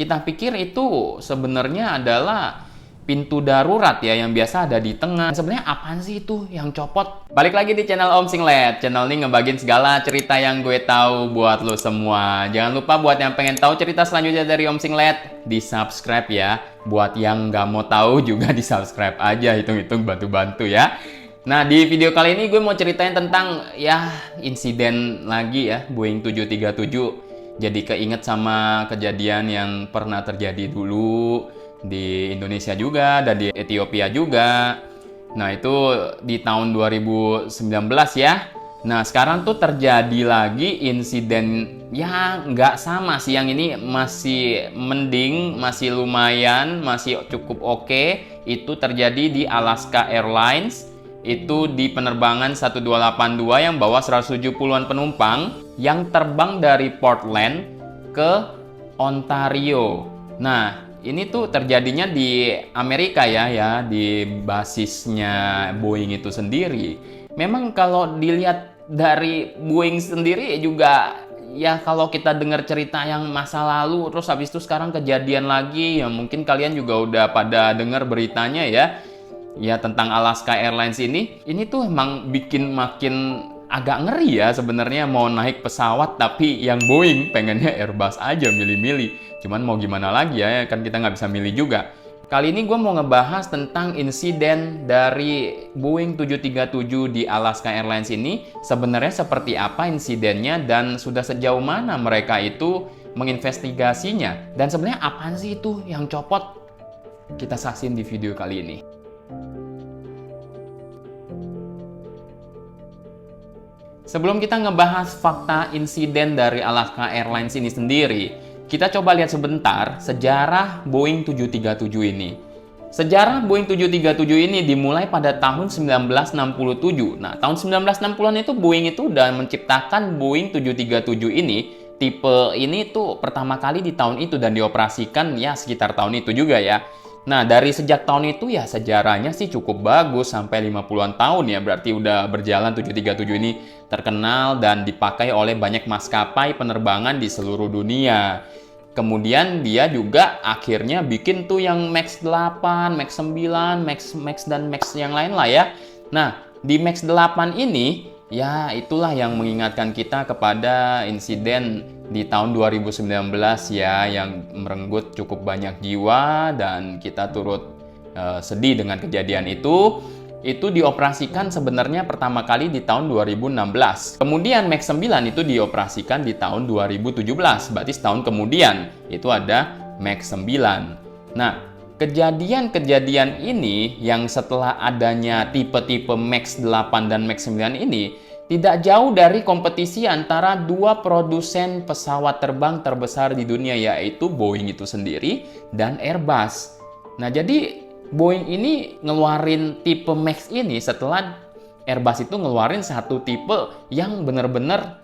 Kita pikir itu sebenarnya adalah pintu darurat ya yang biasa ada di tengah. Sebenarnya apaan sih itu yang copot? Balik lagi di channel Om Singlet. Channel ini ngebagiin segala cerita yang gue tahu buat lo semua. Jangan lupa buat yang pengen tahu cerita selanjutnya dari Om Singlet, di-subscribe ya. Buat yang nggak mau tahu juga di-subscribe aja, hitung-hitung bantu-bantu ya. Nah, di video kali ini gue mau ceritain tentang ya insiden lagi ya, Boeing 737. Jadi keinget sama kejadian yang pernah terjadi dulu di Indonesia juga dan di Ethiopia juga. Nah, itu di tahun 2019 ya. Nah, sekarang tuh terjadi lagi insiden yang nggak sama sih. Yang ini masih mending, masih lumayan, masih cukup oke. Itu terjadi di Alaska Airlines. Itu di penerbangan 1282 yang bawa 170-an penumpang yang terbang dari Portland ke Ontario. Nah, ini tuh terjadinya di Amerika ya, di basisnya Boeing itu sendiri. Memang kalau dilihat dari Boeing sendiri juga ya, kalau kita dengar cerita yang masa lalu terus habis itu sekarang kejadian lagi ya, mungkin kalian juga udah pada dengar beritanya ya tentang Alaska Airlines ini tuh emang bikin makin agak ngeri ya sebenarnya. Mau naik pesawat tapi yang Boeing pengennya Airbus aja, milih-milih. Cuman mau gimana lagi ya, kan kita nggak bisa milih juga. Kali ini gue mau ngebahas tentang insiden dari Boeing 737 di Alaska Airlines ini. Sebenarnya seperti apa insidennya dan sudah sejauh mana mereka itu menginvestigasinya. Dan sebenarnya apaan sih itu yang copot? Kita saksiin di video kali ini. Sebelum kita ngebahas fakta insiden dari Alaska Airlines ini sendiri, kita coba lihat sebentar sejarah Boeing 737 ini. Sejarah Boeing 737 ini dimulai pada tahun 1967. Nah, tahun 1960-an itu Boeing itu udah menciptakan Boeing 737 ini. Tipe ini tuh pertama kali di tahun itu dan dioperasikan ya sekitar tahun itu juga ya. Nah, dari sejak tahun itu ya sejarahnya sih cukup bagus sampai 50-an tahun ya. Berarti udah berjalan 737 ini terkenal dan dipakai oleh banyak maskapai penerbangan di seluruh dunia. Kemudian dia juga akhirnya bikin tuh yang Max 8, Max 9, Max dan Max yang lain lah ya. Nah, di Max 8 ini ya itulah yang mengingatkan kita kepada insiden di tahun 2019 ya, yang merenggut cukup banyak jiwa dan kita turut sedih dengan kejadian itu. Itu dioperasikan sebenarnya pertama kali di tahun 2016. Kemudian Max 9 itu dioperasikan di tahun 2017. Berarti setahun kemudian itu ada Max 9. Nah, kejadian-kejadian ini yang setelah adanya tipe-tipe Max 8 dan Max 9 ini tidak jauh dari kompetisi antara dua produsen pesawat terbang terbesar di dunia, yaitu Boeing itu sendiri dan Airbus. Nah, jadi Boeing ini ngeluarin tipe Max ini setelah Airbus itu ngeluarin satu tipe yang benar-benar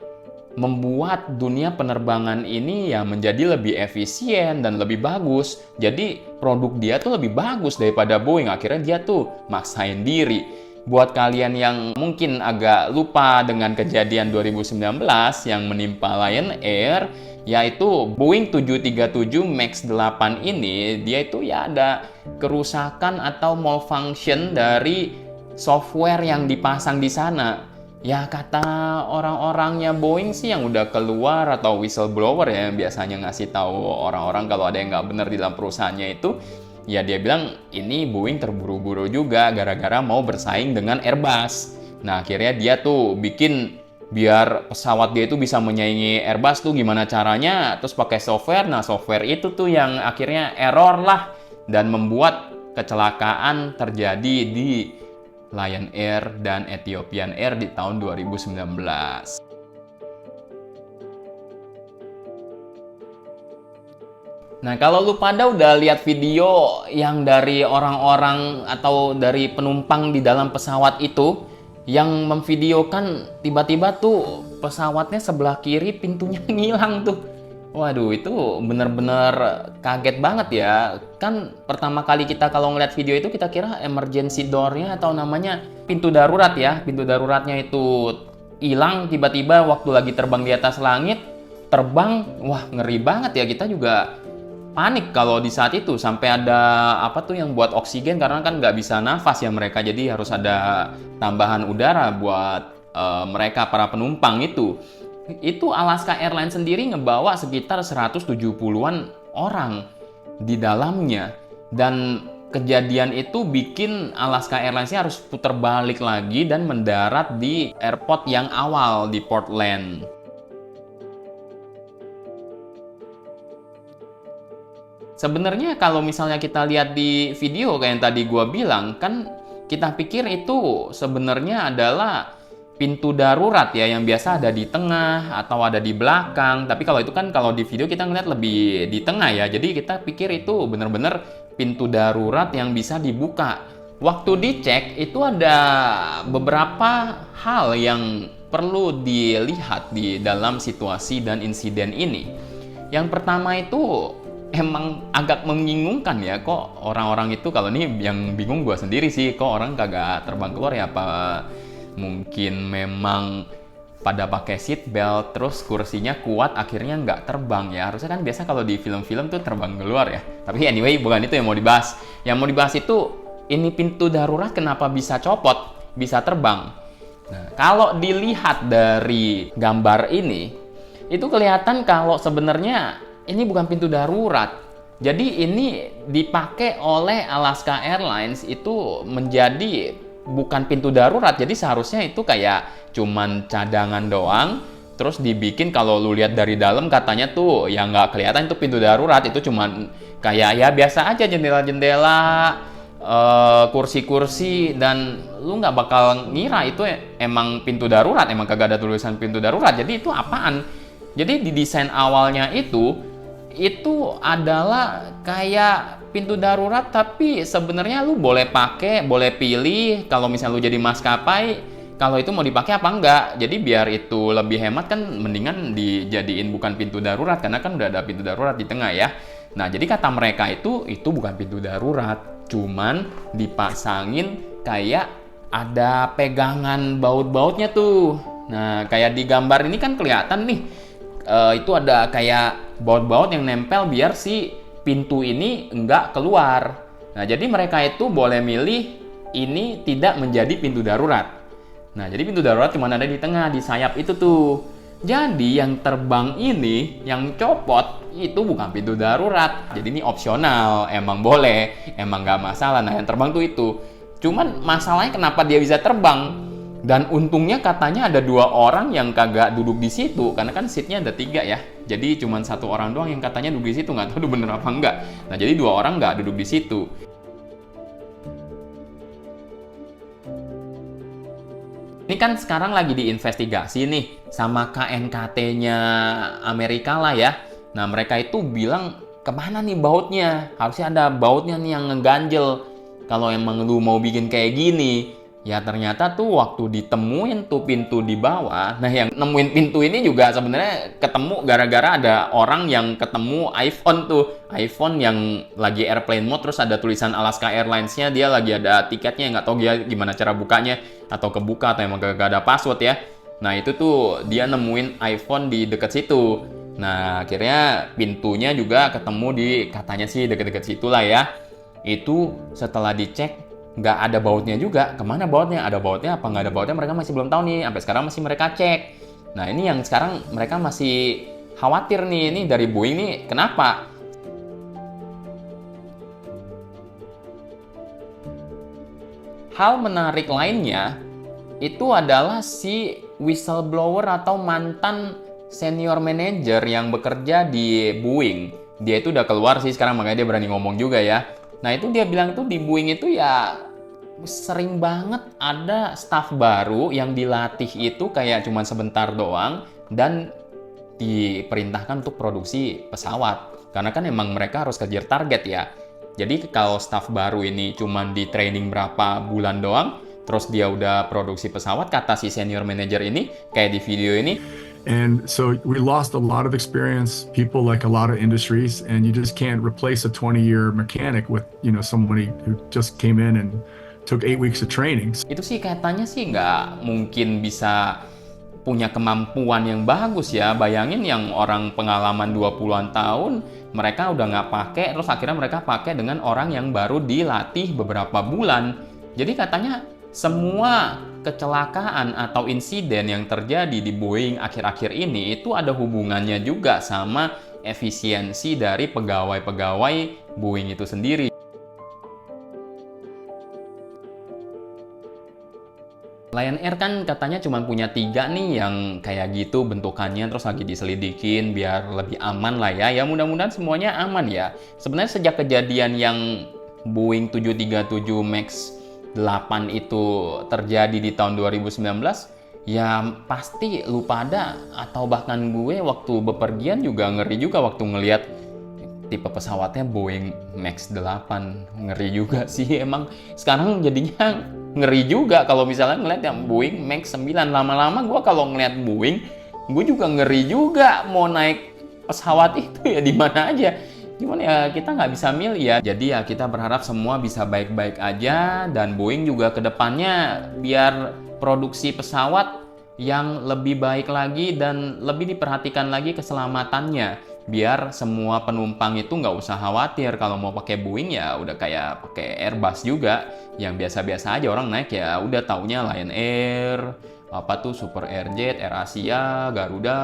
membuat dunia penerbangan ini ya menjadi lebih efisien dan lebih bagus. Jadi produk dia tuh lebih bagus daripada Boeing. Akhirnya dia tuh maksain diri. Buat kalian yang mungkin agak lupa dengan kejadian 2019 yang menimpa Lion Air, yaitu Boeing 737 Max 8 ini, dia itu ya ada kerusakan atau malfunction dari software yang dipasang di sana. Ya kata orang-orangnya Boeing sih yang udah keluar atau whistleblower ya, yang biasanya ngasih tahu orang-orang kalau ada yang nggak benar di dalam perusahaannya itu. Ya dia bilang ini Boeing terburu-buru juga gara-gara mau bersaing dengan Airbus. Nah akhirnya dia tuh bikin biar pesawat dia itu bisa menyaingi Airbus tuh gimana caranya, terus pakai software. Nah software itu tuh yang akhirnya error lah dan membuat kecelakaan terjadi di Lion Air dan Ethiopian Air di tahun 2019. Nah, kalau lu pada udah lihat video yang dari orang-orang atau dari penumpang di dalam pesawat itu yang memvideokan tiba-tiba tuh pesawatnya sebelah kiri pintunya ngilang tuh. Waduh, itu bener-bener kaget banget ya. Kan pertama kali kita kalau ngeliat video itu kita kira emergency door-nya atau namanya pintu darurat ya. Pintu daruratnya itu hilang tiba-tiba waktu lagi terbang di atas langit. Terbang, wah ngeri banget ya. Kita juga panik kalau di saat itu, sampai ada apa tuh yang buat oksigen karena kan nggak bisa nafas ya mereka, jadi harus ada tambahan udara buat mereka para penumpang itu. Itu Alaska Airlines sendiri ngebawa sekitar 170-an orang di dalamnya. Dan kejadian itu bikin Alaska Airlines-nya harus putar balik lagi dan mendarat di airport yang awal di Portland. Sebenarnya kalau misalnya kita lihat di video kayak yang tadi gua bilang, kan kita pikir itu sebenarnya adalah pintu darurat ya yang biasa ada di tengah atau ada di belakang. Tapi kalau itu kan kalau di video kita ngeliat lebih di tengah ya. Jadi kita pikir itu bener-bener pintu darurat yang bisa dibuka. Waktu dicek itu ada beberapa hal yang perlu dilihat di dalam situasi dan insiden ini. Yang pertama itu emang agak membingungkan ya, kok orang-orang itu, kalau ini yang bingung gue sendiri sih, kok orang kagak terbang keluar ya, apa mungkin memang pada pakai seat belt terus kursinya kuat akhirnya nggak terbang ya. Harusnya kan biasa kalau di film-film tuh terbang keluar ya. Tapi anyway, bukan itu yang mau dibahas. Yang mau dibahas itu ini pintu darurat kenapa bisa copot, bisa terbang. Nah, kalau dilihat dari gambar ini, itu kelihatan kalau sebenarnya ini bukan pintu darurat. Jadi ini dipakai oleh Alaska Airlines itu menjadi bukan pintu darurat. Jadi seharusnya itu kayak cuman cadangan doang. Terus dibikin, kalau lu lihat dari dalam katanya tuh ya nggak kelihatan itu pintu darurat. Itu cuman kayak ya biasa aja, jendela-jendela, kursi-kursi, dan lu nggak bakal ngira itu emang pintu darurat. Emang kagak ada tulisan pintu darurat. Jadi itu apaan? Jadi di desain awalnya itu adalah kayak pintu darurat, tapi sebenarnya lu boleh pakai, boleh pilih kalau misalnya lu jadi maskapai, kalau itu mau dipakai apa enggak. Jadi biar itu lebih hemat kan mendingan dijadiin bukan pintu darurat, karena kan udah ada pintu darurat di tengah ya. Nah, jadi kata mereka itu bukan pintu darurat, cuman dipasangin kayak ada pegangan baut-bautnya tuh. Nah, kayak di gambar ini kan kelihatan nih, itu ada kayak baut-baut yang nempel biar si pintu ini enggak keluar. Nah, jadi mereka itu boleh milih ini tidak menjadi pintu darurat. Nah, jadi pintu darurat cuma ada di tengah, di sayap itu tuh. Jadi yang terbang ini, yang copot, itu bukan pintu darurat. Jadi ini opsional, emang boleh, emang nggak masalah. Nah, yang terbang tuh itu. Cuman masalahnya kenapa dia bisa terbang? Dan untungnya katanya ada 2 orang yang kagak duduk di situ, karena kan seatnya ada 3 ya. Jadi cuma 1 orang doang yang katanya duduk di situ, nggak tahu bener apa enggak. Nah, jadi 2 orang nggak duduk di situ. Ini kan sekarang lagi diinvestigasi nih sama KNKT-nya Amerika lah ya. Nah, mereka itu bilang kemana nih bautnya? Harusnya ada bautnya nih yang ngeganjel. Kalau emang lu mau bikin kayak gini. Ya ternyata tuh waktu ditemuin tuh pintu di bawah, nah yang nemuin pintu ini juga sebenarnya ketemu gara-gara ada orang yang ketemu iPhone tuh. iPhone yang lagi airplane mode, terus ada tulisan Alaska Airlines-nya, dia lagi ada tiketnya, nggak tahu dia gimana cara bukanya, atau kebuka, atau emang gak ada password ya. Nah itu tuh dia nemuin iPhone di deket situ. Nah akhirnya pintunya juga ketemu di, katanya sih deket-deket situ lah ya. Itu setelah dicek, nggak ada bautnya juga. Kemana bautnya? Ada bautnya apa nggak ada bautnya? Mereka masih belum tahu nih. Sampai sekarang masih mereka cek. Nah ini yang sekarang mereka masih khawatir nih. Ini dari Boeing nih kenapa? Hal menarik lainnya itu adalah si whistleblower atau mantan senior manager yang bekerja di Boeing. Dia itu udah keluar sih sekarang, makanya dia berani ngomong juga ya. Nah itu dia bilang tuh di Boeing itu ya sering banget ada staff baru yang dilatih itu kayak cuman sebentar doang dan diperintahkan untuk produksi pesawat. Karena kan emang mereka harus kejar target ya. Jadi kalau staff baru ini cuman di training berapa bulan doang, terus dia udah produksi pesawat, kata si senior manager ini, kayak di video ini. And so we lost a lot of experience, people like a lot of industries, and you just can't replace a 20-year mechanic with, somebody who just came in and took 8 weeks of training. Itu sih katanya sih nggak mungkin bisa punya kemampuan yang bagus ya. Bayangin yang orang pengalaman 20-an tahun, mereka udah nggak pakai, terus akhirnya mereka pakai dengan orang yang baru dilatih beberapa bulan. Jadi katanya semua kecelakaan atau insiden yang terjadi di Boeing akhir-akhir ini itu ada hubungannya juga sama efisiensi dari pegawai-pegawai Boeing itu sendiri. Lion Air kan katanya cuma punya 3 nih yang kayak gitu bentukannya, terus lagi diselidikin biar lebih aman lah ya. Ya mudah-mudahan semuanya aman ya. Sebenarnya sejak kejadian yang Boeing 737 MAX 8 itu terjadi di tahun 2019, ya pasti lu pada atau bahkan gue waktu bepergian juga ngeri juga waktu ngelihat tipe pesawatnya Boeing MAX 8. Ngeri juga sih emang. Sekarang jadinya ngeri juga kalau misalnya ngeliat yang Boeing MAX 9. Lama-lama gue kalau ngeliat Boeing, gue juga ngeri juga mau naik pesawat itu ya di mana aja. Gimana ya, kita nggak bisa milih ya. Jadi ya kita berharap semua bisa baik-baik aja, dan Boeing juga ke depannya biar produksi pesawat yang lebih baik lagi dan lebih diperhatikan lagi keselamatannya. Biar semua penumpang itu nggak usah khawatir kalau mau pakai Boeing, ya udah kayak pakai Airbus juga. Yang biasa-biasa aja orang naik ya udah taunya Lion Air, apa tuh Super Airjet, AirAsia, Garuda,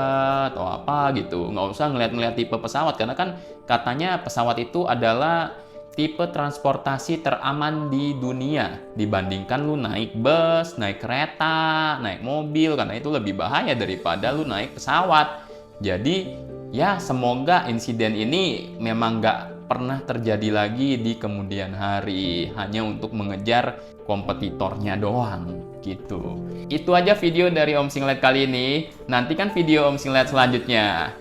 atau apa gitu. Nggak usah ngeliat-ngeliat tipe pesawat, karena kan katanya pesawat itu adalah tipe transportasi teraman di dunia dibandingkan lu naik bus, naik kereta, naik mobil, karena itu lebih bahaya daripada lu naik pesawat. Jadi ya semoga insiden ini memang nggak pernah terjadi lagi di kemudian hari, hanya untuk mengejar kompetitornya doang gitu. Itu aja video dari Om Singlet kali ini. Nantikan video Om Singlet selanjutnya.